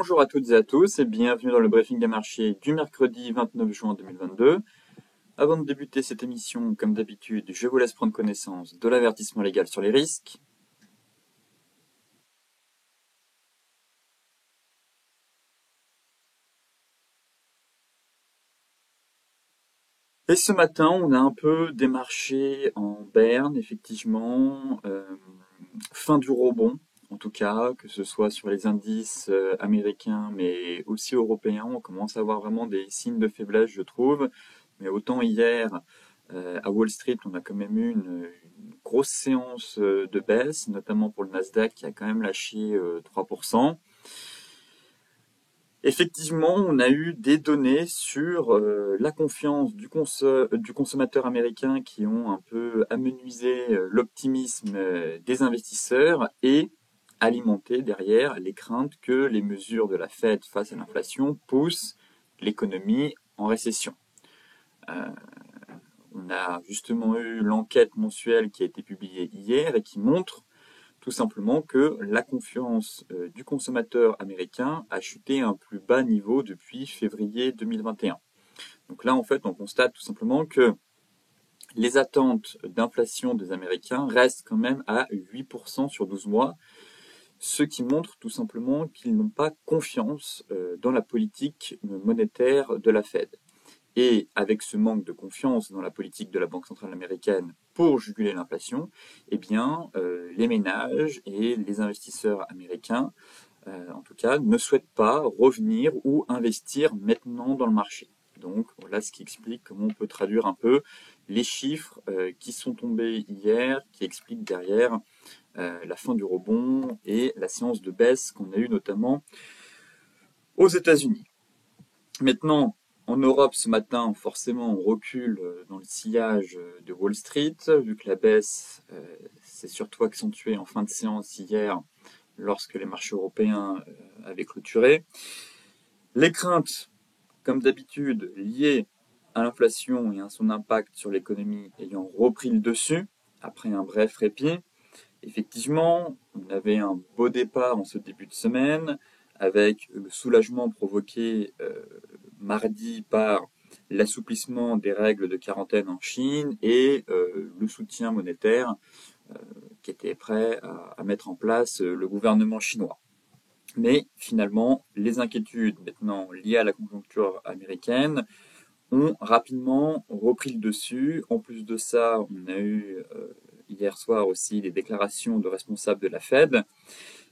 Bonjour à toutes et à tous et bienvenue dans le briefing des marchés du mercredi 29 juin 2022. Avant de débuter cette émission, comme d'habitude, je vous laisse prendre connaissance de l'avertissement légal sur les risques. Et ce matin, on a un peu des marchés en berne, effectivement, fin du rebond, en tout cas, que ce soit sur les indices américains, mais aussi européens. On commence à avoir vraiment des signes de faiblesse, je trouve. Mais autant hier, à Wall Street, on a quand même eu une grosse séance de baisse, notamment pour le Nasdaq qui a quand même lâché 3%. Effectivement, on a eu des données sur la confiance du consommateur américain qui ont un peu amenuisé l'optimisme des investisseurs et alimenté derrière les craintes que les mesures de la Fed face à l'inflation poussent l'économie en récession. On a justement eu l'enquête mensuelle qui a été publiée hier et qui montre tout simplement que la confiance du consommateur américain a chuté à un plus bas niveau depuis février 2021. Donc là, en fait, on constate tout simplement que les attentes d'inflation des Américains restent quand même à 8% sur 12 mois, ce qui montre tout simplement qu'ils n'ont pas confiance dans la politique monétaire de la Fed. Et avec ce manque de confiance dans la politique de la Banque centrale américaine pour juguler l'inflation, eh bien, les ménages et les investisseurs américains, en tout cas, ne souhaitent pas revenir ou investir maintenant dans le marché. Donc voilà ce qui explique comment on peut traduire un peu les chiffres qui sont tombés hier, qui expliquent derrière la fin du rebond et la séance de baisse qu'on a eue notamment aux États-Unis. Maintenant, en Europe, ce matin, forcément, on recule dans le sillage de Wall Street, vu que la baisse s'est surtout accentuée en fin de séance hier, lorsque les marchés européens avaient clôturé. Les craintes, comme d'habitude, liées à l'inflation et à son impact sur l'économie ayant repris le dessus, après un bref répit. Effectivement, on avait un beau départ en ce début de semaine, avec le soulagement provoqué mardi par l'assouplissement des règles de quarantaine en Chine et le soutien monétaire qui était prêt à mettre en place le gouvernement chinois. Mais finalement, les inquiétudes maintenant liées à la conjoncture américaine ont rapidement repris le dessus. En plus de ça, on a eu hier soir aussi des déclarations de responsables de la Fed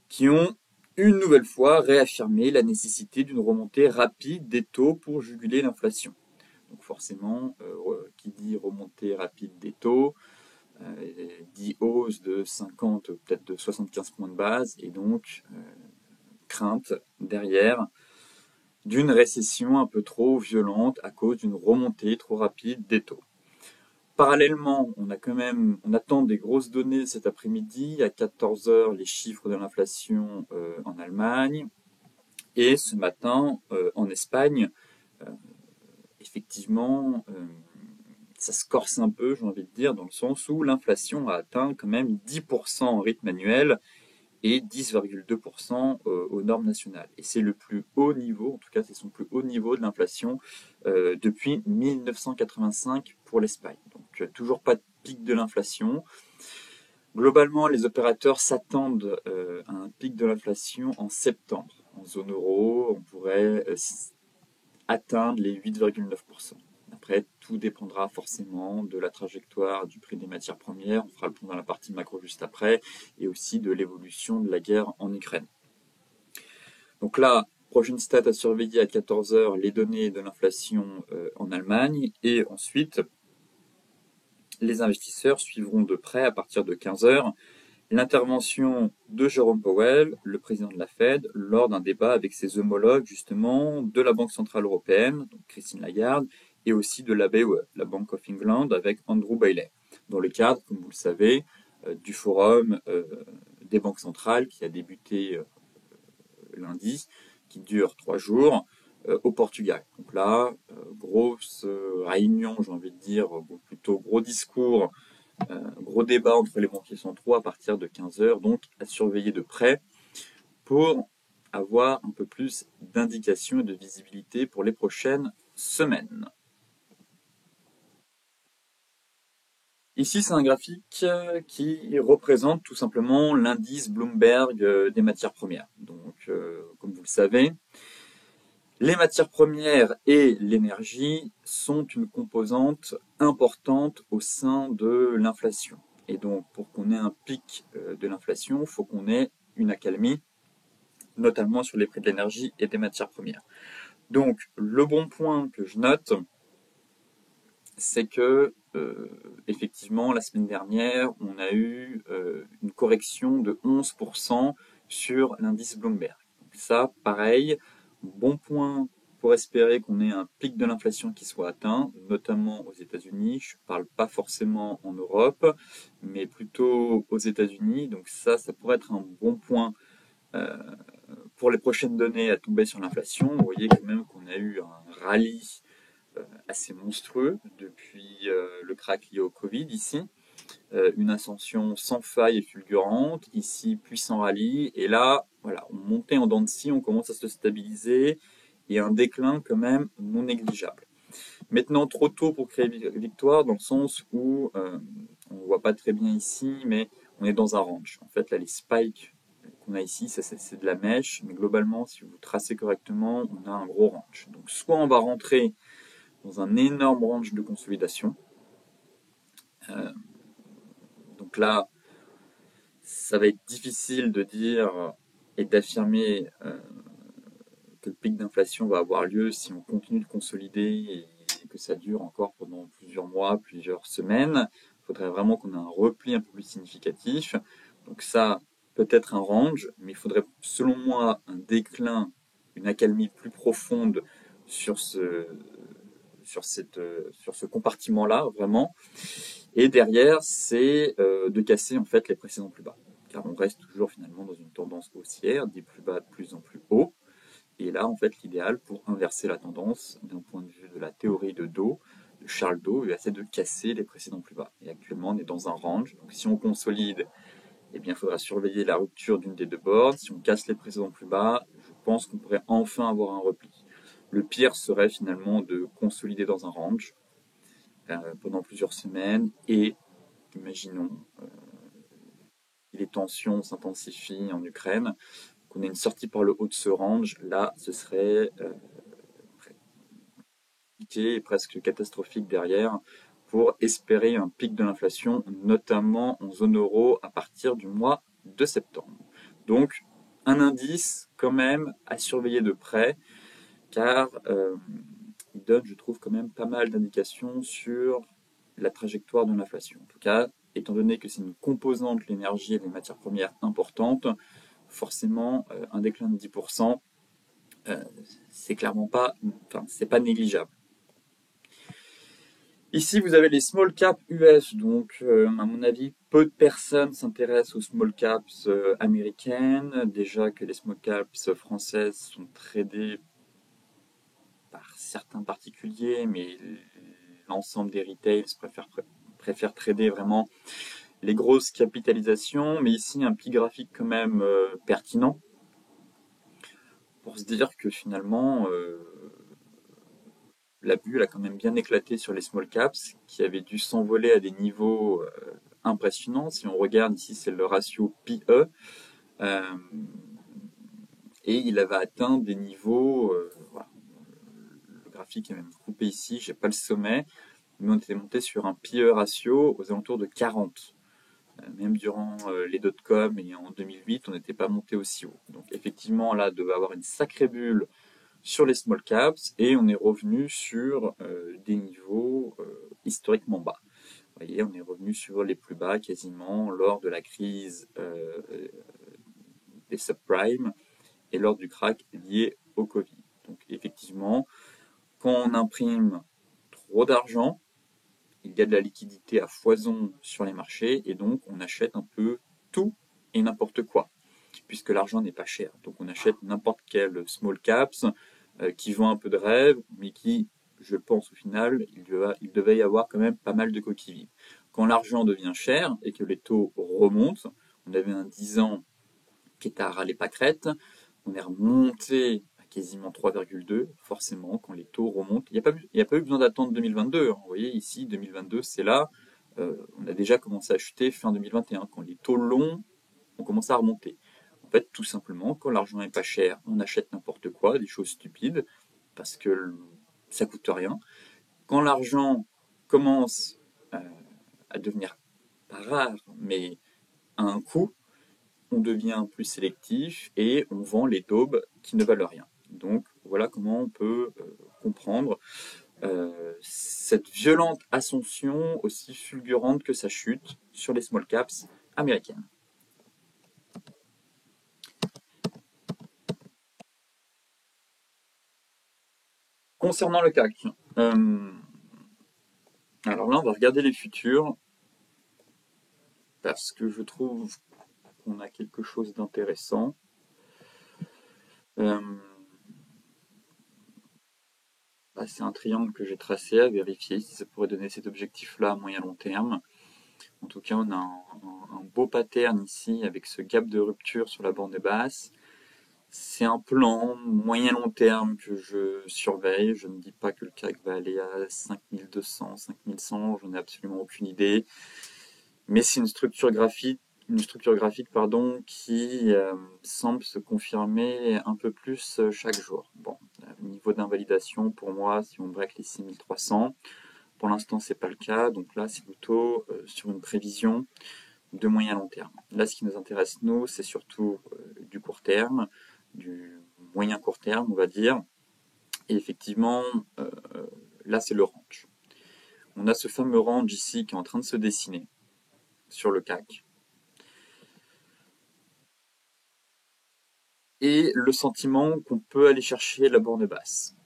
qui ont une nouvelle fois réaffirmé la nécessité d'une remontée rapide des taux pour juguler l'inflation. Donc forcément, qui dit remontée rapide des taux, dit hausse de 50, peut-être de 75 points de base, et donc crainte derrière d'une récession un peu trop violente à cause d'une remontée trop rapide des taux. Parallèlement, on attend des grosses données cet après-midi. À 14h, les chiffres de l'inflation en Allemagne. Et ce matin, en Espagne, effectivement, ça se corse un peu, j'ai envie de dire, dans le sens où l'inflation a atteint quand même 10% en rythme annuel et 10,2% aux normes nationales. Et c'est le plus haut niveau, en tout cas c'est son plus haut niveau de l'inflation depuis 1985 pour l'Espagne. Donc toujours pas de pic de l'inflation. Globalement, les opérateurs s'attendent à un pic de l'inflation en septembre. En zone euro, on pourrait atteindre les 8,9%. Après, tout dépendra forcément de la trajectoire du prix des matières premières, on fera le point dans la partie macro juste après, et aussi de l'évolution de la guerre en Ukraine. Donc là, prochaine stat à surveiller à 14h, les données de l'inflation en Allemagne, et ensuite, les investisseurs suivront de près à partir de 15h l'intervention de Jérôme Powell, le président de la Fed, lors d'un débat avec ses homologues justement de la Banque centrale européenne, donc Christine Lagarde, et aussi de la BOE, la Bank of England, avec Andrew Bailey, dans le cadre, comme vous le savez, du forum des banques centrales qui a débuté lundi, qui dure 3 jours, au Portugal. Donc là, grosse réunion, j'ai envie de dire, plutôt gros discours, gros débat entre les banquiers centraux à partir de 15h, donc à surveiller de près pour avoir un peu plus d'indications et de visibilité pour les prochaines semaines. Ici, c'est un graphique qui représente tout simplement l'indice Bloomberg des matières premières. Donc, comme vous le savez, les matières premières et l'énergie sont une composante importante au sein de l'inflation. Et donc, pour qu'on ait un pic de l'inflation, il faut qu'on ait une accalmie, notamment sur les prix de l'énergie et des matières premières. Donc, le bon point que je note, c'est que effectivement, la semaine dernière, on a eu une correction de 11% sur l'indice Bloomberg. Donc ça, pareil, bon point pour espérer qu'on ait un pic de l'inflation qui soit atteint, notamment aux États-Unis. Je ne parle pas forcément en Europe, mais plutôt aux États-Unis. Donc ça pourrait être un bon point euh, pour les prochaines données à tomber sur l'inflation. Vous voyez quand même qu'on a eu un rallye assez monstrueux depuis le crack lié au Covid ici. Une ascension sans faille et fulgurante, ici puissant rallye, et là, voilà, on montait en dents de scie, on commence à se stabiliser, et un déclin quand même non négligeable. Maintenant, trop tôt pour créer victoire, dans le sens où on ne voit pas très bien ici, mais on est dans un range. En fait, là, les spikes qu'on a ici, c'est de la mèche, mais globalement, si vous tracez correctement, on a un gros range. Donc, soit on va rentrer dans un énorme range de consolidation. Euh, donc là, ça va être difficile de dire et d'affirmer que le pic d'inflation va avoir lieu si on continue de consolider et que ça dure encore pendant plusieurs mois, plusieurs semaines. Il faudrait vraiment qu'on ait un repli un peu plus significatif. Donc ça, peut-être un range, mais il faudrait selon moi un déclin, une accalmie plus profonde sur ce compartiment-là, vraiment. Et derrière, c'est de casser en fait les précédents plus bas. Car on reste toujours finalement dans une tendance haussière, des plus bas de plus en plus haut. Et là, en fait, l'idéal pour inverser la tendance d'un point de vue de la théorie de Dow, de Charles Dow, c'est de casser les précédents plus bas. Et actuellement, on est dans un range. Donc si on consolide, eh bien, il faudra surveiller la rupture d'une des deux boards. Si on casse les précédents plus bas, je pense qu'on pourrait enfin avoir un repli. Le pire serait finalement de consolider dans un range pendant plusieurs semaines et, imaginons, les tensions s'intensifient en Ukraine, qu'on ait une sortie par le haut de ce range, là, ce serait compliqué et presque catastrophique derrière pour espérer un pic de l'inflation, notamment en zone euro à partir du mois de septembre. Donc, un indice quand même à surveiller de près, car il donne, je trouve, quand même pas mal d'indications sur la trajectoire de l'inflation. En tout cas, étant donné que c'est une composante, l'énergie et les matières premières importantes, forcément, un déclin de 10%, c'est clairement pas, enfin, c'est pas négligeable. Ici, vous avez les small caps US, donc à mon avis, peu de personnes s'intéressent aux small caps américaines. Déjà que les small caps françaises sont tradées par certains particuliers, mais l'ensemble des retails préfèrent trader vraiment les grosses capitalisations. Mais ici, un petit graphique quand même pertinent pour se dire que finalement, la bulle a quand même bien éclaté sur les small caps, qui avaient dû s'envoler à des niveaux impressionnants. Si on regarde ici, c'est le ratio PE. Euh, et il avait atteint des niveaux, voilà, le graphique est même coupé ici, j'ai pas le sommet, mais on était monté sur un PE ratio aux alentours de 40. Même durant les dot-com et en 2008, on n'était pas monté aussi haut. Donc effectivement, là, devait avoir une sacrée bulle sur les small caps et on est revenu sur des niveaux historiquement bas. Vous voyez, on est revenu sur les plus bas quasiment lors de la crise des subprimes et lors du crack lié au Covid. Donc effectivement, quand on imprime trop d'argent, il y a de la liquidité à foison sur les marchés et donc on achète un peu tout et n'importe quoi, puisque l'argent n'est pas cher. Donc on achète n'importe quel small caps qui vend un peu de rêve, mais qui, je pense au final, il devait y avoir quand même pas mal de coquilles vides. Quand l'argent devient cher et que les taux remontent, on avait un 10 ans qui était à râler pâquerette, On est remonté à quasiment 3,2, forcément, quand les taux remontent. Il y a pas eu besoin d'attendre 2022, hein. Vous voyez, ici, 2022, c'est là. On a déjà commencé à chuter fin 2021, quand les taux longs ont commencé à remonter. En fait, tout simplement, quand l'argent est pas cher, on achète n'importe quoi, des choses stupides, parce que ça coûte rien. Quand l'argent commence euh, à devenir pas rare, mais à un coût, on devient plus sélectif et on vend les daubes qui ne valent rien. Donc voilà comment on peut comprendre cette violente ascension aussi fulgurante que sa chute sur les small caps américaines. Concernant le CAC, alors là on va regarder les futurs parce que je trouve qu'on a quelque chose d'intéressant. Euh, c'est un triangle que j'ai tracé à vérifier si ça pourrait donner cet objectif-là à moyen long terme. En tout cas, on a un beau pattern ici avec ce gap de rupture sur la bande basse. C'est un plan moyen long terme que je surveille. Je ne dis pas que le CAC va aller à 5200, 5100, j'en ai absolument aucune idée. Mais c'est une structure graphique qui semble se confirmer un peu plus chaque jour. Bon, niveau d'invalidation pour moi, si on break les 6300, pour l'instant c'est pas le cas, donc là c'est plutôt sur une prévision de moyen long terme. Là ce qui nous intéresse nous, c'est surtout du court terme, du moyen court terme on va dire, et effectivement là c'est le range. On a ce fameux range ici qui est en train de se dessiner sur le CAC. Et le sentiment qu'on peut aller chercher la borne basse.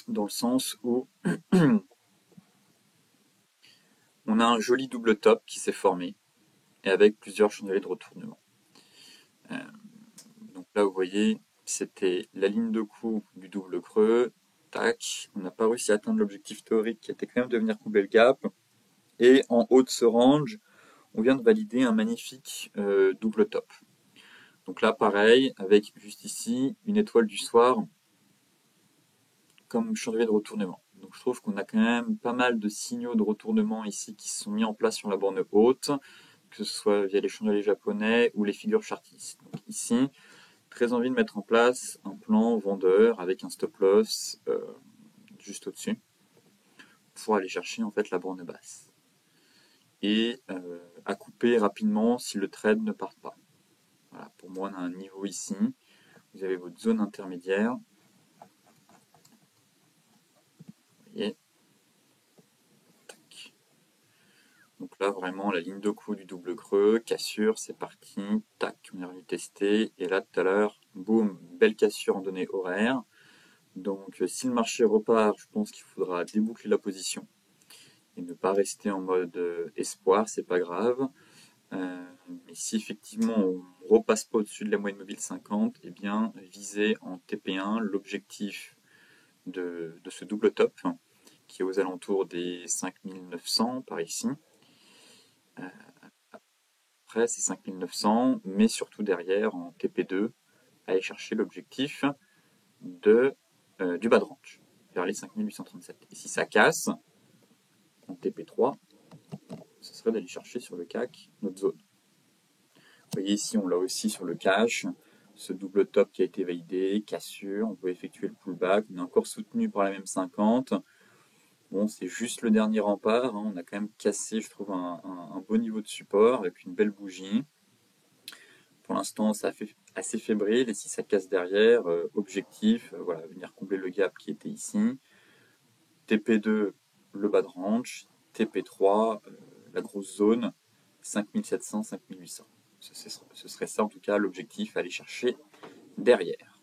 Dans le sens où on a un joli double top qui s'est formé, et avec plusieurs chandeliers de retournement. Euh, donc là, vous voyez, c'était la ligne de coup du double creux, tac, on n'a pas réussi à atteindre l'objectif théorique qui était quand même de venir combler le gap, et en haut de ce range, on vient de valider un magnifique double top. Donc là, pareil, avec juste ici une étoile du soir comme chandelier de retournement. Donc je trouve qu'on a quand même pas mal de signaux de retournement ici qui se sont mis en place sur la borne haute, que ce soit via les chandeliers japonais ou les figures chartistes. Donc ici, très envie de mettre en place un plan vendeur avec un stop loss juste au-dessus pour aller chercher en fait la borne basse et à couper rapidement si le trade ne part pas. Voilà, pour moi on a un niveau ici, vous avez votre zone intermédiaire. Vous voyez. Tac. Donc là vraiment la ligne de coup du double creux, cassure, c'est parti, tac, on est revenu tester, et là tout à l'heure, boum, belle cassure en données horaires. Donc si le marché repart, je pense qu'il faudra déboucler la position et ne pas rester en mode espoir, c'est pas grave. Mais si effectivement on repasse pas au-dessus de la moyenne mobile 50, eh bien viser en TP1 l'objectif de ce double top qui est aux alentours des 5900 par ici. Après c'est 5900, mais surtout derrière en TP2, aller chercher l'objectif du bas de range vers les 5837. Et si ça casse en TP3, ce serait d'aller chercher sur le CAC notre zone. Vous voyez ici, on l'a aussi sur le cash, ce double top qui a été validé, cassure, on peut effectuer le pullback, on est encore soutenu par la même 50. Bon, c'est juste le dernier rempart, hein. On a quand même cassé, je trouve, un beau niveau de support avec une belle bougie. Pour l'instant, ça fait assez fébrile, et si ça casse derrière, objectif, voilà, venir combler le gap qui était ici. TP2, le bas de range, TP3, la grosse zone, 5700, 5800. Ce serait ça en tout cas l'objectif à aller chercher derrière.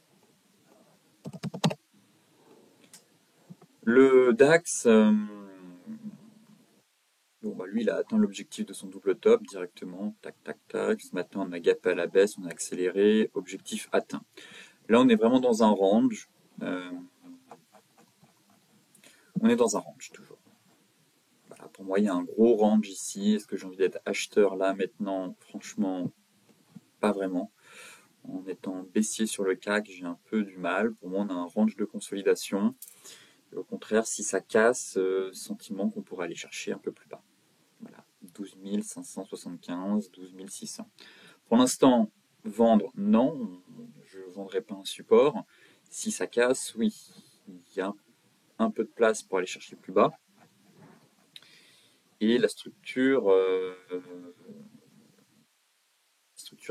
Le DAX, lui il a atteint l'objectif de son double top directement, tac tac tac. Ce matin on a gapé à la baisse, on a accéléré, objectif atteint. Là on est vraiment dans un range, on est dans un range toujours. Voilà, pour moi il y a un gros range ici. Est-ce que j'ai envie d'être acheteur là maintenant? Franchement, pas vraiment. En étant baissier sur le CAC, j'ai un peu du mal. Pour moi, on a un range de consolidation. Et au contraire, si ça casse, sentiment qu'on pourrait aller chercher un peu plus bas. Voilà, 12 575, 12 600. Pour l'instant, vendre, non, je ne vendrai pas un support. Si ça casse, oui, il y a un peu de place pour aller chercher plus bas. Et la structure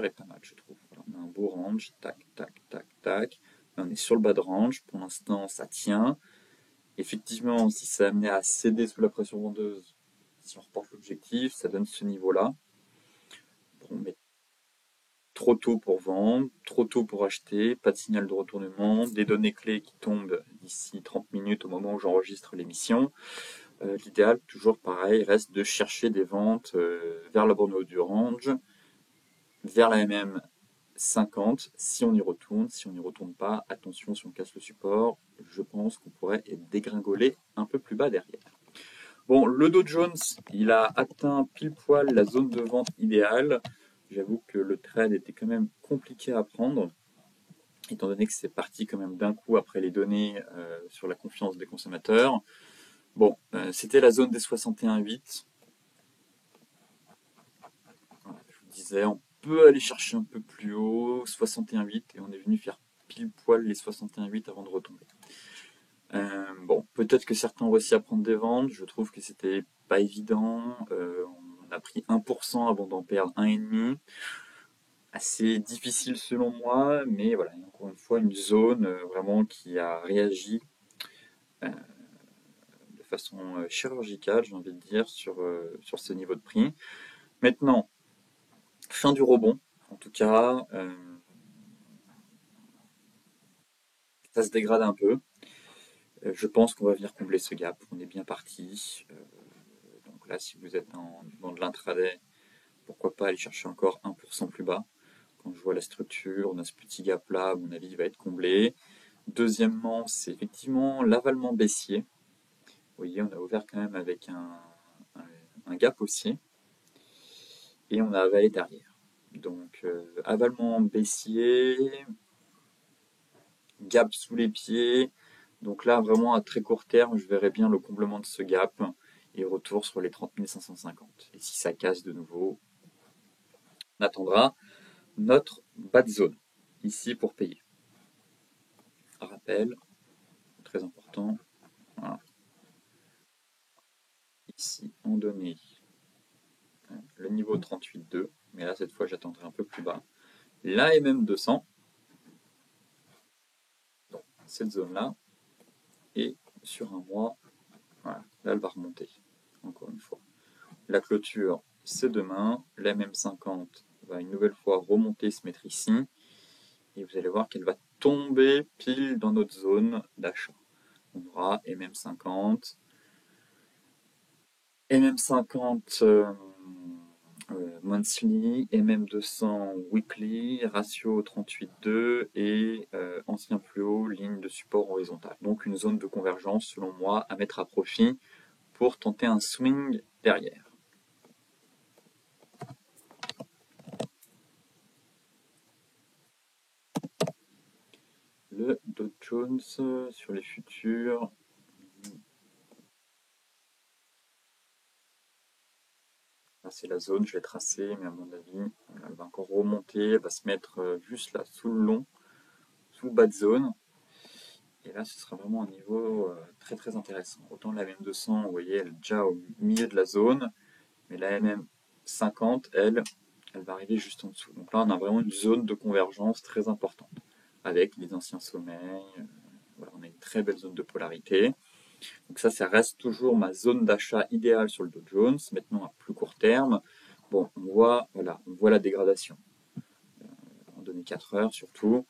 est pas mal, je trouve. Voilà, on a un beau range, tac, tac, tac, tac. On est sur le bas de range, pour l'instant ça tient. Effectivement, si ça amenait à céder sous la pression vendeuse, si on reporte l'objectif, ça donne ce niveau-là. Bon, mais trop tôt pour vendre, trop tôt pour acheter, pas de signal de retournement, des données clés qui tombent d'ici 30 minutes au moment où j'enregistre l'émission. L'idéal, toujours pareil, reste de chercher des ventes vers la borne haute du range, vers la MM 50, si on y retourne. Si on n'y retourne pas, attention, si on casse le support, je pense qu'on pourrait dégringoler un peu plus bas derrière. Bon, le Dow Jones, il a atteint pile poil la zone de vente idéale. J'avoue que le trade était quand même compliqué à prendre, étant donné que c'est parti quand même d'un coup après les données sur la confiance des consommateurs. Bon, c'était la zone des 61,8. Voilà, je vous disais, on peut aller chercher un peu plus haut, 61,8, et on est venu faire pile poil les 61,8 avant de retomber. Bon, peut-être que certains ont réussi à prendre des ventes. Je trouve que c'était pas évident. On a pris 1% avant d'en perdre 1,5. Assez difficile selon moi, mais voilà, il y a encore une fois une zone vraiment qui a réagi euh, de façon chirurgicale, j'ai envie de dire, sur ce niveau de prix. Maintenant, fin du rebond, en tout cas, ça se dégrade un peu. Je pense qu'on va venir combler ce gap. On est bien parti. Donc là, si vous êtes dans de l'intraday, pourquoi pas aller chercher encore 1% plus bas. Quand je vois la structure, on a ce petit gap là, à mon avis, il va être comblé. Deuxièmement, c'est effectivement l'avalement baissier. Vous voyez, on a ouvert quand même avec un gap haussier et on a avalé derrière. Donc, avalement baissier, gap sous les pieds. Donc là, vraiment à très court terme, je verrai bien le comblement de ce gap et retour sur les 30 550. Et si ça casse de nouveau, on attendra notre bas de zone ici pour payer. Rappel, très important. Voilà. Ici, on donnait le niveau 38,2, mais là, cette fois, j'attendrai un peu plus bas. L'AMM 200, donc cette zone-là, et sur un mois, voilà, là, elle va remonter, encore une fois. La clôture, c'est demain. L'AMM 50 va une nouvelle fois remonter, se mettre ici, et vous allez voir qu'elle va tomber pile dans notre zone d'achat. On aura MM50, MM50 monthly, MM200 weekly, ratio 38,2 et ancien plus haut, ligne de support horizontale. Donc une zone de convergence selon moi à mettre à profit pour tenter un swing derrière. Le Dow Jones sur les futurs. Là, c'est la zone, je vais tracer, mais à mon avis, elle va encore remonter, elle va se mettre juste là, sous le long, sous le bas de zone. Et là, ce sera vraiment un niveau très très intéressant. Autant la MM200, vous voyez, elle est déjà au milieu de la zone, mais la MM50, elle va arriver juste en dessous. Donc là, on a vraiment une zone de convergence très importante, avec les anciens sommets. Voilà, on a une très belle zone de polarité. Donc ça reste toujours ma zone d'achat idéale sur le Dow Jones. Maintenant, à plus court terme, bon, on voit la dégradation. En données 4 heures surtout.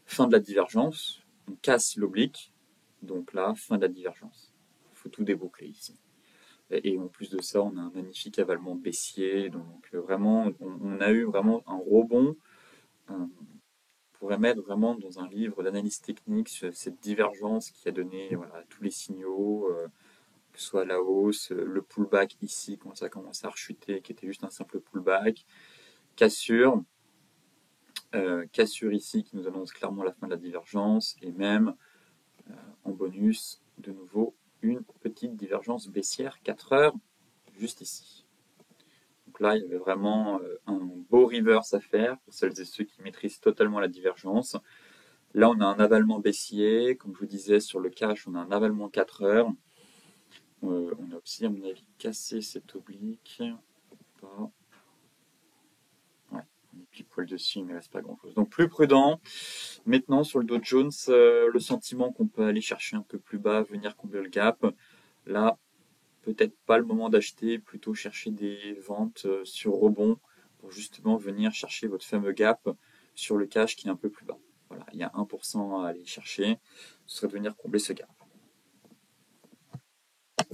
Fin de la divergence, on casse l'oblique. Donc là, fin de la divergence. Il faut tout déboucler ici. Et en plus de ça, on a un magnifique avalement baissier. Donc vraiment, on a eu vraiment un rebond. On pourrait mettre vraiment dans un livre d'analyse technique cette divergence qui a donné voilà, tous les signaux, que ce soit la hausse, le pullback ici, quand ça commence à rechuter, qui était juste un simple pullback, cassure, Cassure ici qui nous annonce clairement la fin de la divergence, et même en bonus, de nouveau, une petite divergence baissière 4 heures, juste ici. Donc là, il y avait vraiment un beau reverse à faire pour celles et ceux qui maîtrisent totalement la divergence. Là, on a un avalement baissier. Comme je vous disais, sur le cash, on a un avalement 4 heures. On a aussi, à mon avis, cassé cette oblique. Pas. Ouais, on est pile poil dessus, mais il ne reste pas grand-chose. Donc plus prudent. Maintenant, sur le Dow Jones, le sentiment qu'on peut aller chercher un peu plus bas, venir combler le gap. Là, peut-être pas le moment d'acheter, plutôt chercher des ventes sur rebond pour justement venir chercher votre fameux gap sur le cash qui est un peu plus bas. Voilà, il y a 1% à aller chercher, ce serait de venir combler ce gap.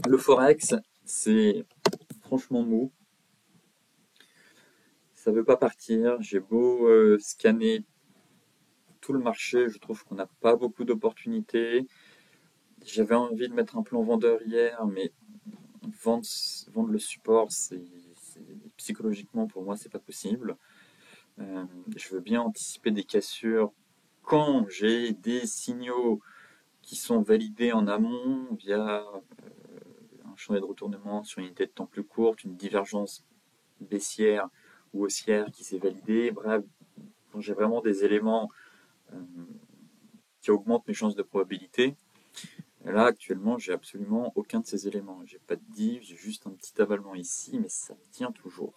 Le Forex, c'est franchement mou. Ça veut pas partir. J'ai beau scanner tout le marché, je trouve qu'on n'a pas beaucoup d'opportunités. J'avais envie de mettre un plan vendeur hier, mais vendre, vendre le support, psychologiquement pour moi, c'est pas possible. Je veux bien anticiper des cassures quand j'ai des signaux qui sont validés en amont via un chantier de retournement sur une unité de temps plus courte, une divergence baissière ou haussière qui s'est validée. Bref, quand j'ai vraiment des éléments euh, qui augmentent mes chances de probabilité. Et là, actuellement, j'ai absolument aucun de ces éléments. J'ai pas de div, j'ai juste un petit avalement ici, mais ça tient toujours.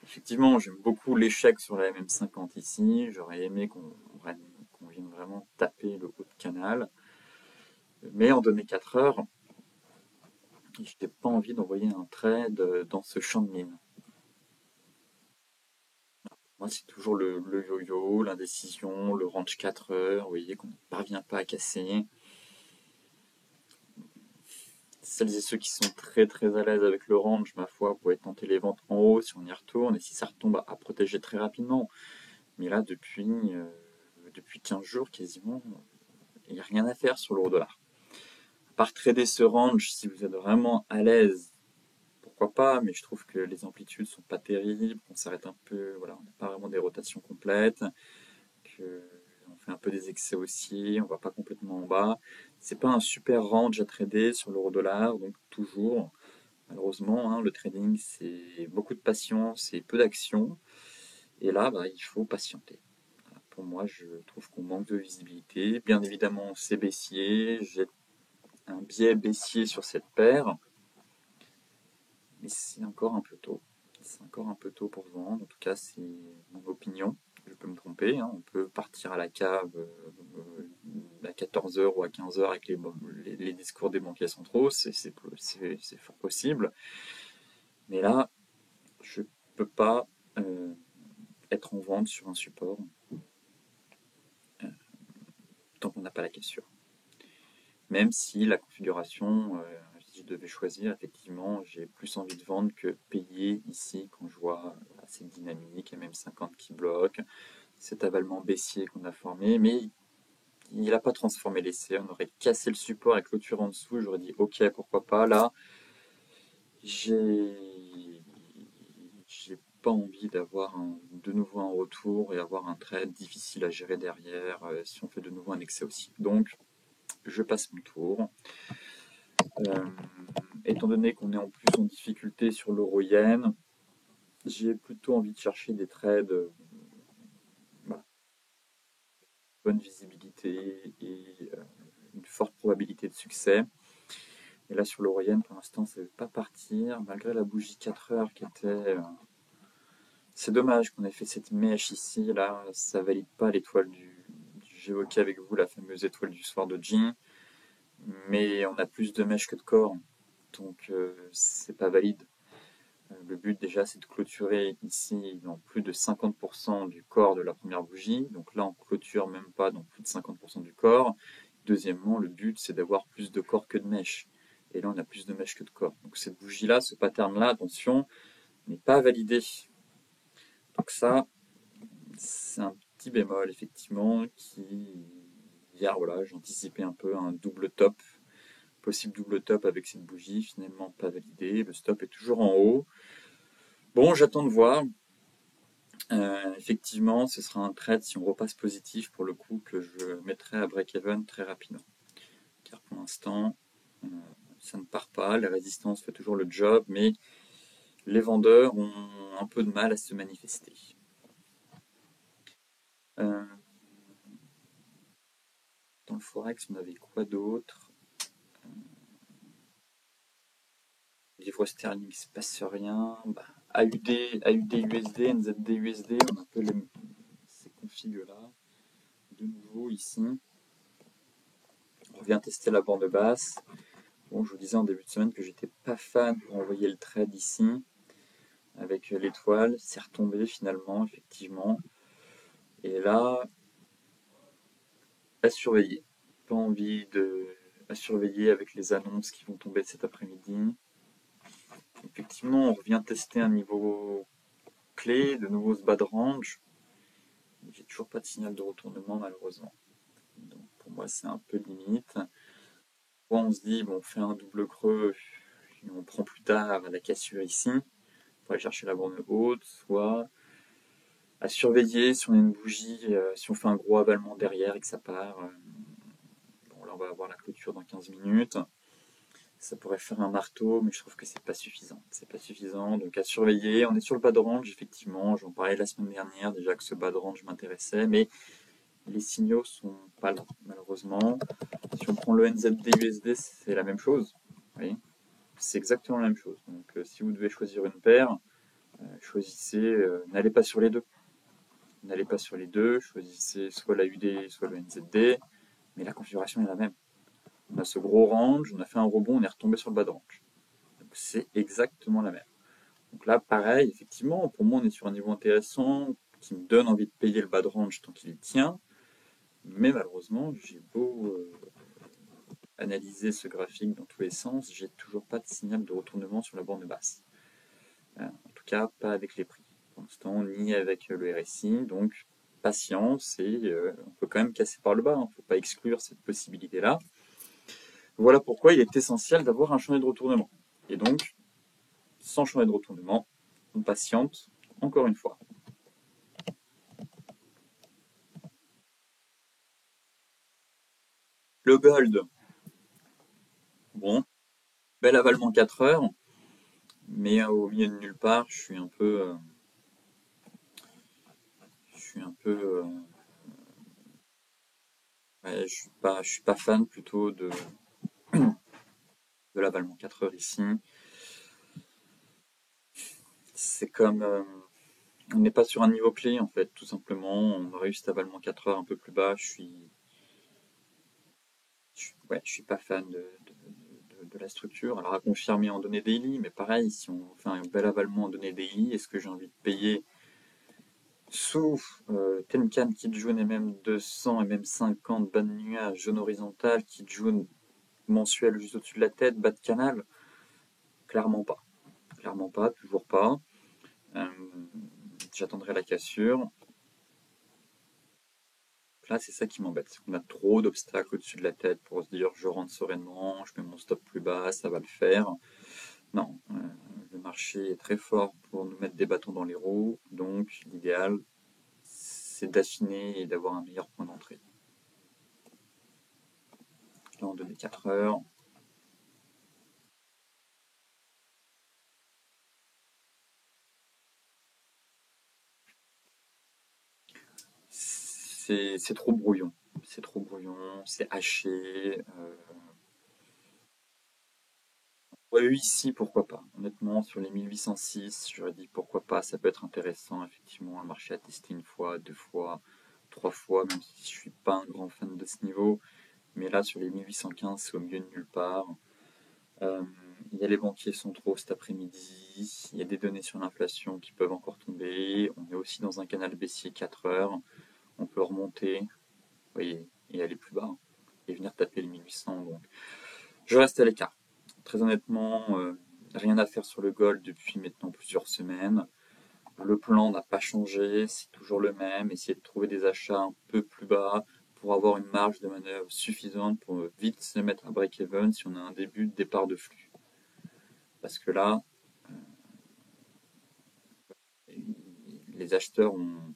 Effectivement, j'aime beaucoup l'échec sur la MM50 ici. J'aurais aimé qu'on vienne vraiment taper le haut de canal. Mais en données 4 heures, je n'ai pas envie d'envoyer un trade dans ce champ de mine. Moi, c'est toujours le yo-yo, l'indécision, le range 4 heures, vous voyez, qu'on ne parvient pas à casser. Celles et ceux qui sont très très à l'aise avec le range, ma foi, vous pouvez tenter les ventes en haut si on y retourne, et si ça retombe à protéger très rapidement. Mais là, depuis 15 jours quasiment, il n'y a rien à faire sur l'euro-dollar. À part trader ce range, si vous êtes vraiment à l'aise, pourquoi pas, mais je trouve que les amplitudes sont pas terribles, qu'on s'arrête un peu, voilà, on n'a pas vraiment des rotations complètes, qu'on fait un peu des excès haussiers, on va pas complètement en bas. C'est pas un super range à trader sur l'euro-dollar, donc toujours, malheureusement, hein, le trading c'est beaucoup de patience et peu d'action, et là, bah, il faut patienter. Pour moi, je trouve qu'on manque de visibilité. Bien évidemment, c'est baissier, j'ai un biais baissier sur cette paire, mais c'est encore un peu tôt. C'est encore un peu tôt pour vendre. En tout cas, c'est mon opinion. Je peux me tromper. Hein. On peut partir à la cave à 14 heures ou à 15 heures avec les discours des banquiers centraux. C'est fort possible. Mais là, je ne peux pas être en vente sur un support euh, tant qu'on n'a pas la cassure. Même si la configuration, si je devais choisir, effectivement, j'ai plus envie de vendre que payer ici quand je vois cette dynamique, et même 50 qui bloque, cet avalement baissier qu'on a formé, mais il n'a pas transformé l'essai, on aurait cassé le support et clôture en dessous, j'aurais dit ok, pourquoi pas, là, j'ai j'ai pas envie d'avoir de nouveau un retour et avoir un trade difficile à gérer derrière si on fait de nouveau un excès aussi. Donc, je passe mon tour. Euh, Étant donné qu'on est en plus en difficulté sur l'euro-yen, j'ai plutôt envie de chercher des trades bah, bonne visibilité et une forte probabilité de succès. Et là sur l'euro-yen, pour l'instant, ça ne veut pas partir, malgré la bougie 4 heures qui était... C'est dommage qu'on ait fait cette mèche ici, là, ça valide pas l'étoile du... J'ai évoqué avec vous la fameuse étoile du soir de Jing, mais on a plus de mèches que de corps, donc c'est pas valide. Le but déjà c'est de clôturer ici dans plus de 50% du corps de la première bougie. Donc là on clôture même pas dans plus de 50% du corps. Deuxièmement, le but c'est d'avoir plus de corps que de mèches. Et là on a plus de mèches que de corps. Donc cette bougie là, ce pattern là, attention, n'est pas validé. Donc ça, c'est un petit bémol effectivement qui... Hier voilà, j'anticipais un peu un double top. Possible double top avec cette bougie, finalement pas validé. Le stop est toujours en haut. Bon, j'attends de voir. Effectivement, ce sera un trade si on repasse positif pour le coup que je mettrai à break-even très rapidement. Car pour l'instant, euh, ça ne part pas, la résistance fait toujours le job, mais les vendeurs ont un peu de mal à se manifester. Euh, dans le Forex, on avait quoi d'autre? Livre sterling, il se passe rien. Bah, AUD, AUD USD, NZD USD, on a un peu ces configs-là. De nouveau ici, on revient tester la bande basse. Bon, je vous disais en début de semaine que j'étais pas fan pour envoyer le trade ici avec l'étoile. C'est retombé finalement, effectivement. Et là, à surveiller. Pas envie de à surveiller avec les annonces qui vont tomber cet après-midi. Effectivement, on revient tester un niveau clé, de nouveau ce bas de range. J'ai toujours pas de signal de retournement malheureusement. Donc pour moi c'est un peu limite. Soit on se dit bon on fait un double creux et on prend plus tard la cassure ici pour aller chercher la borne haute, soit à surveiller si on a une bougie, si on fait un gros avalement derrière et que ça part. Bon là on va avoir la clôture dans 15 minutes. Ça pourrait faire un marteau, mais je trouve que c'est pas suffisant. C'est pas suffisant, donc à surveiller. On est sur le bas de range, effectivement. J'en parlais la semaine dernière déjà que ce bas de range m'intéressait, mais les signaux sont pas là, malheureusement. Si on prend le NZD USD, c'est la même chose. Vous voyez, c'est exactement la même chose. Donc si vous devez choisir une paire, choisissez, n'allez pas sur les deux. N'allez pas sur les deux, choisissez soit la UD, soit le NZD, mais la configuration est la même. On a ce gros range, on a fait un rebond, on est retombé sur le bas de range. Donc c'est exactement la même. Donc là, pareil, effectivement, pour moi, on est sur un niveau intéressant qui me donne envie de payer le bas de range tant qu'il tient. Mais malheureusement, j'ai beau analyser ce graphique dans tous les sens, j'ai toujours pas de signal de retournement sur la borne basse. En tout cas, pas avec les prix. Pour l'instant, ni avec le RSI. Donc, patience et on peut quand même casser par le bas. Il ne faut pas exclure cette possibilité-là. Voilà pourquoi il est essentiel d'avoir un chemin de retournement. Et donc, sans chemin de retournement, on patiente encore une fois. Le gold, bon, bel avalement 4 heures, mais au milieu de nulle part, je suis un peu, ouais, je suis pas fan plutôt de l'avalement 4 heures ici. C'est comme, on n'est pas sur un niveau clé en fait, tout simplement. On aurait eu cet avalement 4 heures un peu plus bas. Ouais, je suis pas fan de la structure. Alors à confirmer en données daily, mais pareil, si on fait un bel avalement en données daily, est-ce que j'ai envie de payer sous Tenkan, Kijun et même 200 et même 50 bas de nuage, jaune horizontal, Kijun mensuel juste au-dessus de la tête, bas de canal? Clairement pas. Clairement pas, toujours pas. Euh, J'attendrai la cassure. Là, c'est ça qui m'embête. On a trop d'obstacles au-dessus de la tête pour se dire je rentre sereinement, je mets mon stop plus bas, ça va le faire. Non, le marché est très fort pour nous mettre des bâtons dans les roues, donc l'idéal, c'est d'affiner et d'avoir un meilleur point d'entrée. Là, on donnait 4 heures. C'est trop brouillon. C'est trop brouillon, c'est haché. Ouais, ici, pourquoi pas. Honnêtement, sur les 1806, j'aurais dit pourquoi pas, ça peut être intéressant, effectivement, un marché à tester une fois, deux fois, trois fois, même si je suis pas un grand fan de ce niveau. Mais là, sur les 1815, c'est au milieu de nulle part. Euh, il y a les banquiers centraux cet après-midi, il y a des données sur l'inflation qui peuvent encore tomber. On est aussi dans un canal baissier 4 heures. On peut remonter, vous voyez, et aller plus bas, et venir taper les 1800. Donc, je reste à l'écart. Très honnêtement, rien à faire sur le gold depuis maintenant plusieurs semaines. Le plan n'a pas changé, c'est toujours le même. Essayer de trouver des achats un peu plus bas pour avoir une marge de manœuvre suffisante pour vite se mettre à break-even si on a un début de départ de flux. Parce que là, les acheteurs vont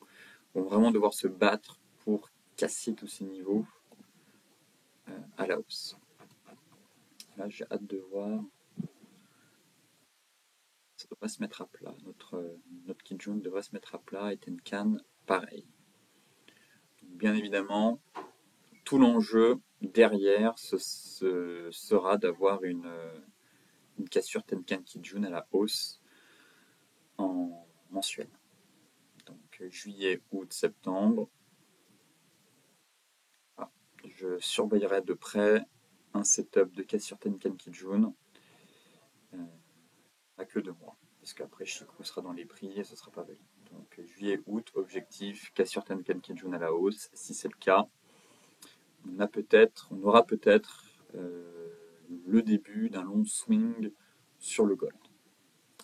vraiment devoir se battre pour casser tous ces niveaux à la hausse. Là, j'ai hâte de voir. Ça devrait se mettre à plat. Notre Kijun devrait se mettre à plat et Tenkan, pareil. Bien évidemment, tout l'enjeu derrière sera d'avoir une cassure Tenkan Kijun à la hausse en mensuel. Donc juillet, août, septembre. Ah, je surveillerai de près un setup de cassure Tenkan Kijun. Pas que 2 mois. Parce qu'après, Chico sera dans les prix et ce sera pas valide. Donc juillet, août, objectif, cassure Tenkan Kijun à la hausse. Si c'est le cas, on aura peut-être le début d'un long swing sur le gold.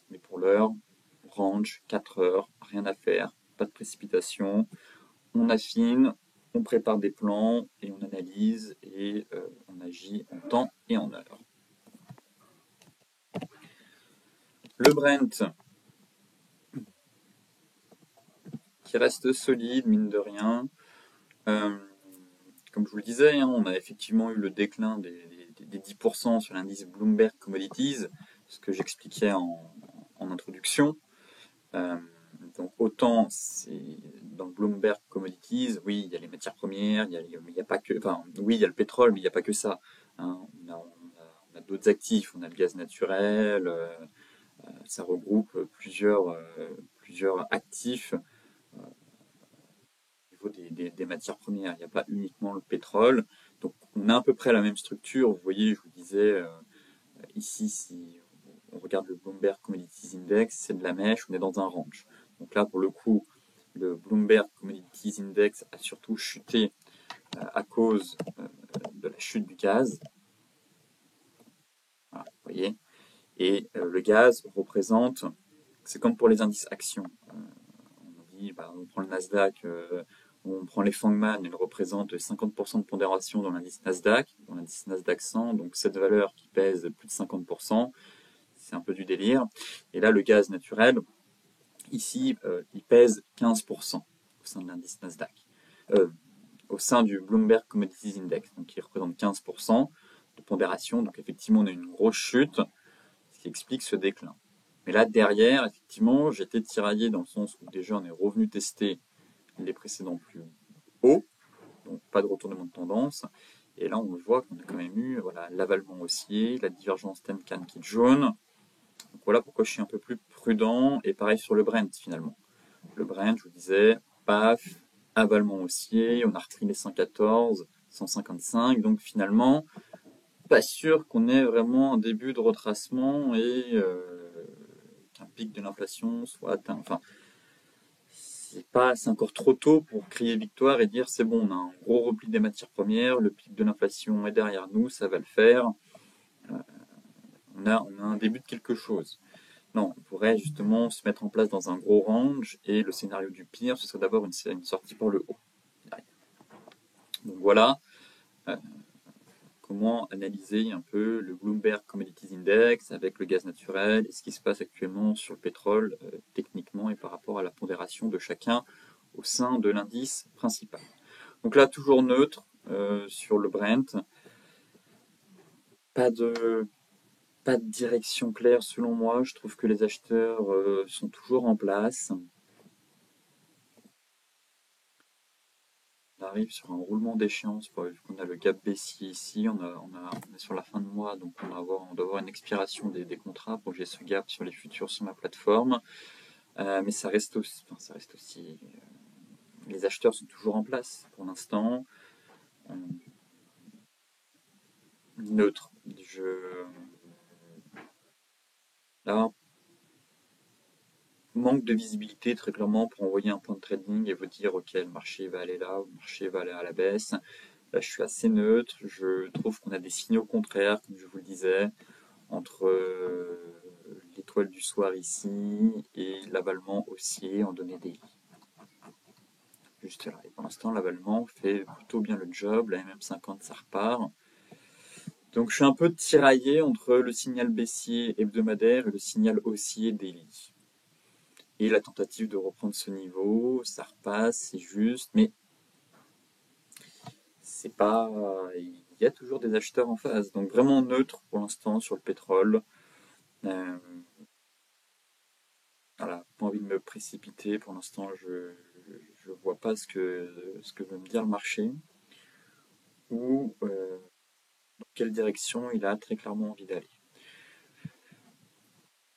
Mais pour l'heure, range, 4 heures, rien à faire, pas de précipitation. On affine, on prépare des plans et on analyse et on agit en temps et en heure. Le Brent, qui reste solide, mine de rien. Comme je vous le disais, on a effectivement eu le déclin des 10% sur l'indice Bloomberg Commodities, ce que j'expliquais en introduction. Donc autant dans Bloomberg Commodities, oui, il y a les matières premières, il y a pas que, enfin, oui, il y a le pétrole, mais il n'y a pas que ça. Hein. On a d'autres actifs, on a le gaz naturel, ça regroupe plusieurs actifs au niveau des matières premières. Il n'y a pas uniquement le pétrole. Donc on a à peu près la même structure. Vous voyez, je vous disais, ici, si on regarde le Bloomberg Commodities Index, c'est de la mèche, on est dans un range. Donc là, pour le coup, le Bloomberg Commodities Index a surtout chuté à cause de la chute du gaz. Voilà, vous voyez. Et le gaz représente, c'est comme pour les indices actions. On dit, on prend le Nasdaq, on prend les Fangman, ils représentent 50% de pondération dans l'indice Nasdaq 100, donc cette valeur qui pèse plus de 50%, c'est un peu du délire. Et là, le gaz naturel, ici, il pèse 15% au sein de l'indice Nasdaq, au sein du Bloomberg Commodities Index, donc il représente 15% de pondération. Donc effectivement, on a une grosse chute, ce qui explique ce déclin. Mais là, derrière, effectivement, j'étais tiraillé dans le sens où déjà on est revenu tester les précédents plus hauts, donc pas de retournement de tendance. Et là, on voit qu'on a quand même eu l'avalement haussier, la divergence Tenkan Kijun. Donc voilà pourquoi je suis un peu plus prudent. Et pareil sur le Brent finalement. Le Brent, je vous disais, paf, avalement haussier, on a repris les 114, 155. Donc finalement, pas sûr qu'on ait vraiment un début de retracement et qu'un pic de l'inflation soit atteint. Enfin, c'est encore trop tôt pour crier victoire et dire c'est bon, on a un gros repli des matières premières, le pic de l'inflation est derrière nous, ça va le faire. On a un début de quelque chose. Non, on pourrait justement se mettre en place dans un gros range et le scénario du pire, ce serait d'avoir une sortie par le haut. Donc voilà comment analyser un peu le Bloomberg Commodities Index avec le gaz naturel et ce qui se passe actuellement sur le pétrole techniquement et par rapport à la pondération de chacun au sein de l'indice principal. Donc là, toujours neutre sur le Brent. Pas de direction claire selon moi. Je trouve que les acheteurs sont toujours en place. On arrive sur un roulement d'échéance. On a le gap baissier ici. On est sur la fin de mois, donc on doit avoir une expiration des contrats pour que j'ai ce gap sur les futurs sur ma plateforme. Mais ça reste aussi. Les acheteurs sont toujours en place pour l'instant. Neutre. Là, manque de visibilité très clairement pour envoyer un point de trading et vous dire ok, le marché va aller là, le marché va aller à la baisse. Là, je suis assez neutre. Je trouve qu'on a des signaux contraires, comme je vous le disais, entre l'étoile du soir ici et l'avalement haussier en données daily. Juste là. Et pour l'instant, l'avalement fait plutôt bien le job. La MM50, ça repart. Donc, je suis un peu tiraillé entre le signal baissier hebdomadaire et le signal haussier daily. Et la tentative de reprendre ce niveau, ça repasse, c'est juste, mais c'est pas, il y a toujours des acheteurs en face. Donc vraiment neutre pour l'instant sur le pétrole. Euh, voilà, pas envie de me précipiter. Pour l'instant, je vois pas ce que veut me dire le marché ou dans quelle direction il a très clairement envie d'aller.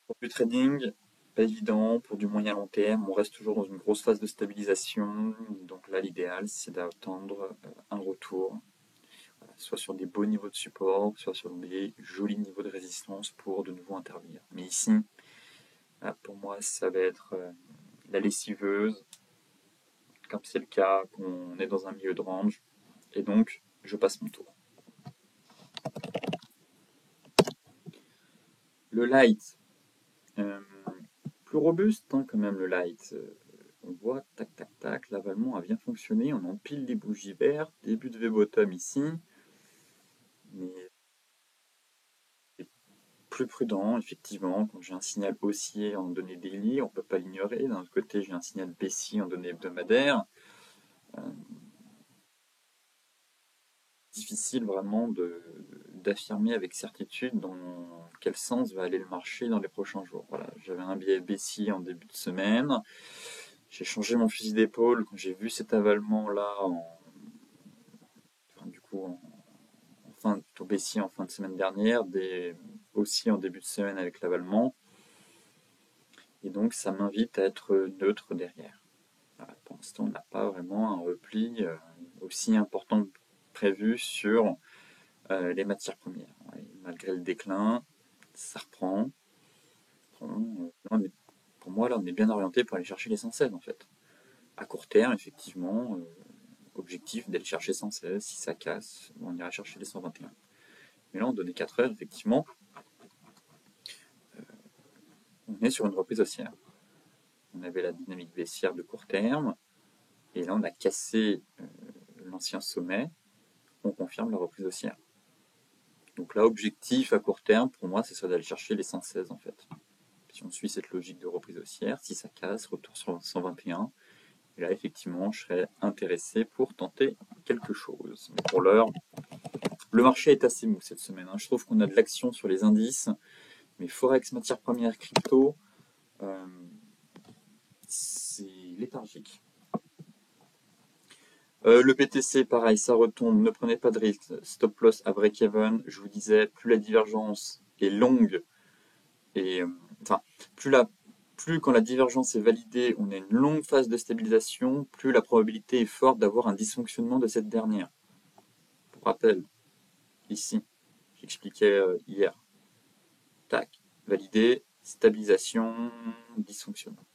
Pour du trading, pas évident. Pour du moyen long terme, on reste toujours dans une grosse phase de stabilisation. Donc là, l'idéal, c'est d'attendre un retour, soit sur des beaux niveaux de support, soit sur des jolis niveaux de résistance pour de nouveau intervenir. Mais ici, pour moi, ça va être la lessiveuse, comme c'est le cas, qu'on est dans un milieu de range. Et donc, je passe mon tour. Le light, euh, plus robuste quand même le light. On voit, tac, tac, tac, l'avalement a bien fonctionné. On empile les bougies vertes, début de V-bottom ici. Mais plus prudent, effectivement, quand j'ai un signal haussier en données daily, on ne peut pas l'ignorer. D'un autre côté, j'ai un signal baissier en données hebdomadaires. Euh, Difficile vraiment d'affirmer avec certitude dans quel sens va aller le marché dans les prochains jours. Voilà, j'avais un biais baissier en début de semaine. J'ai changé mon fusil d'épaule quand j'ai vu cet avalement-là, enfin, du coup, plutôt baissier en fin de semaine dernière, aussi en début de semaine avec l'avalement. Et donc, ça m'invite à être neutre derrière. Voilà, pour l'instant, on n'a pas vraiment un repli aussi important que prévu sur les matières premières. Ouais, malgré le déclin, ça reprend. Pour moi, là, on est bien orienté pour aller chercher les 116 en fait. À court terme, effectivement, objectif d'aller chercher 116. Si ça casse, on ira chercher les 121. Mais là, en données 4 heures, effectivement, on est sur une reprise haussière. On avait la dynamique baissière de court terme, et là, on a cassé l'ancien sommet. On confirme la reprise haussière. Donc là, objectif à court terme, pour moi, c'est ça d'aller chercher les 116 en fait. Si on suit cette logique de reprise haussière, si ça casse, retour sur 121. Et là, effectivement, je serais intéressé pour tenter quelque chose. Mais pour l'heure, le marché est assez mou cette semaine. Je trouve qu'on a de l'action sur les indices, mais Forex, matières premières, crypto, euh, c'est léthargique. Le BTC, pareil, ça retombe. Ne prenez pas de risque. Stop loss à break-even. Je vous disais, plus la divergence est longue et enfin, plus quand la divergence est validée, on a une longue phase de stabilisation, plus la probabilité est forte d'avoir un dysfonctionnement de cette dernière. Pour rappel, ici, j'expliquais hier. Tac, validé, stabilisation, dysfonctionnement.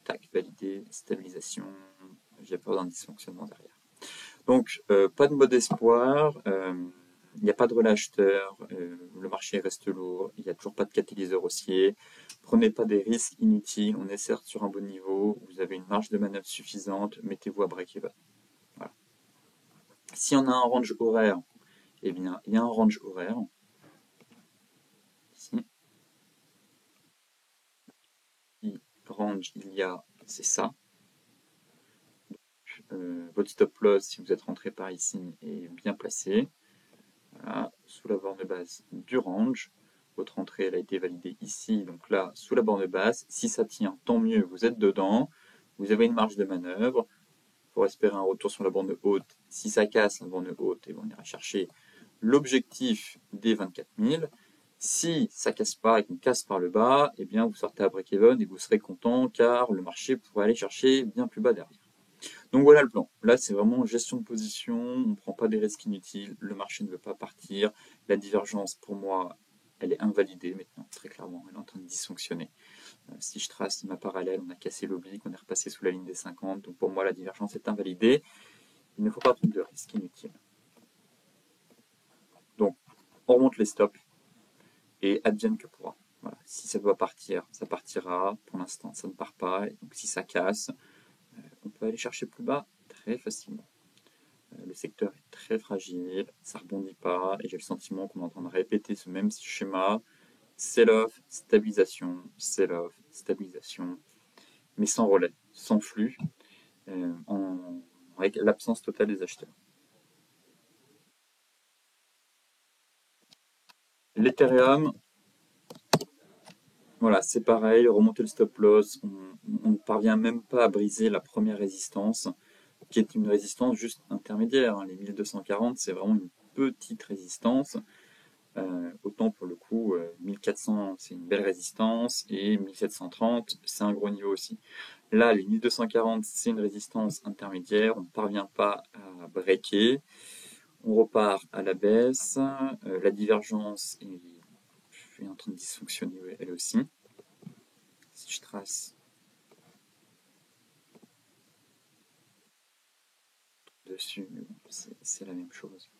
Tac, validé, stabilisation, j'ai peur d'un dysfonctionnement derrière. Donc, pas de mode espoir, il n'y a pas de relâcheteur, le marché reste lourd, il n'y a toujours pas de catalyseur haussier. Prenez pas des risques inutiles, on est certes sur un bon niveau, vous avez une marge de manœuvre suffisante, mettez-vous à break-even. Voilà. Si on a un range horaire, eh bien, il y a un range horaire. Ici, range, il y a, c'est ça. Votre stop loss, si vous êtes rentré par ici, est bien placé. Voilà, sous la borne basse du range. Votre entrée, elle a été validée ici, donc là, sous la borne basse. Si ça tient, tant mieux, vous êtes dedans. Vous avez une marge de manœuvre. Il faut espérer un retour sur la borne haute. Si ça casse la borne haute, et on ira chercher l'objectif des 24 000. Si ça casse pas et qu'on casse par le bas, eh bien vous sortez à break-even et vous serez content car le marché pourrait aller chercher bien plus bas derrière. Donc voilà le plan. Là, c'est vraiment gestion de position, on ne prend pas des risques inutiles, le marché ne veut pas partir. La divergence, pour moi, elle est invalidée maintenant, très clairement, elle est en train de dysfonctionner. Si je trace ma parallèle, on a cassé l'oblique, on est repassé sous la ligne des 50, donc pour moi, la divergence est invalidée. Il ne faut pas prendre de risques inutiles. Donc, on remonte les stops et advienne que pourra. Voilà. Si ça doit partir, ça partira. Pour l'instant, ça ne part pas. Et donc, si ça casse, on peut aller chercher plus bas très facilement. Le secteur est très fragile, ça ne rebondit pas, et j'ai le sentiment qu'on est en train de répéter ce même schéma. Sell-off, stabilisation, sell-off, stabilisation. mais sans relais, sans flux, avec l'absence totale des acheteurs. L'Ethereum, voilà, c'est pareil, remonter le stop loss, on ne parvient même pas à briser la première résistance, qui est une résistance juste intermédiaire, hein. Les 1240, c'est vraiment une petite résistance. Autant pour le coup, 1400 c'est une belle résistance et 1730 c'est un gros niveau aussi. Là, les 1240 c'est une résistance intermédiaire, on ne parvient pas à breaker, on repart à la baisse, la divergence est en train de dysfonctionner elle aussi. Si je trace dessus, c'est la même chose.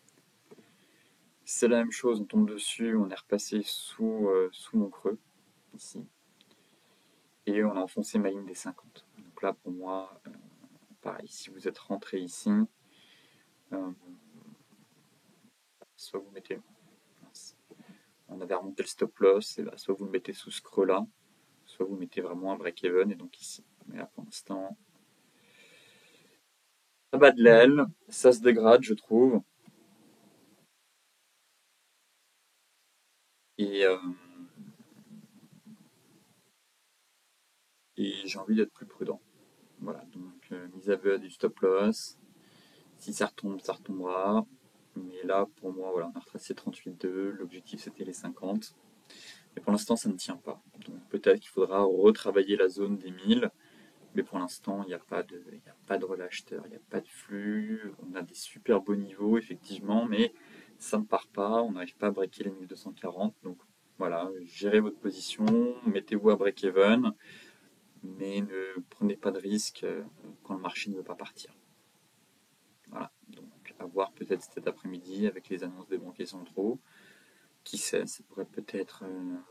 C'est la même chose, on tombe dessus, on est repassé sous mon creux, ici. Et on a enfoncé ma ligne des 50. Donc là, pour moi, pareil, si vous êtes rentré ici, euh, soit vous mettez, on avait remonté le stop loss, et là, soit vous le mettez sous ce creux-là, soit vous mettez vraiment un break-even, et donc ici. Mais là, pour l'instant, ça bat de l'aile, ça se dégrade, je trouve. Et, euh, et j'ai envie d'être plus prudent. Voilà, donc mise à vue du stop loss. Si ça retombe, ça retombera. Mais là, pour moi, voilà, on a retracé 38,2. L'objectif, c'était les 50. Mais pour l'instant, ça ne tient pas. Donc peut-être qu'il faudra retravailler la zone des 1000. Mais pour l'instant, il n'y a pas de relacheteur, il n'y a pas de flux. On a des super beaux niveaux, effectivement, mais ça ne part pas. On n'arrive pas à breaker les 1240. Donc voilà, gérez votre position, mettez-vous à break-even, mais ne prenez pas de risque quand le marché ne veut pas partir. Voilà, donc à voir peut-être cet après-midi avec les annonces des banquiers centraux. Qui sait, ça pourrait peut-être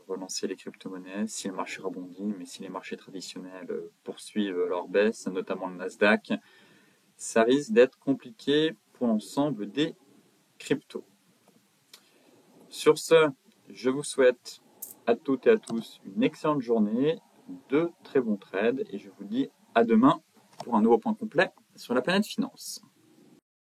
relancer les crypto-monnaies si le marché rebondit, mais si les marchés traditionnels poursuivent leur baisse, notamment le Nasdaq, ça risque d'être compliqué pour l'ensemble des cryptos. Sur ce, je vous souhaite à toutes et à tous une excellente journée, de très bons trades, et je vous dis à demain pour un nouveau point complet sur la planète finance.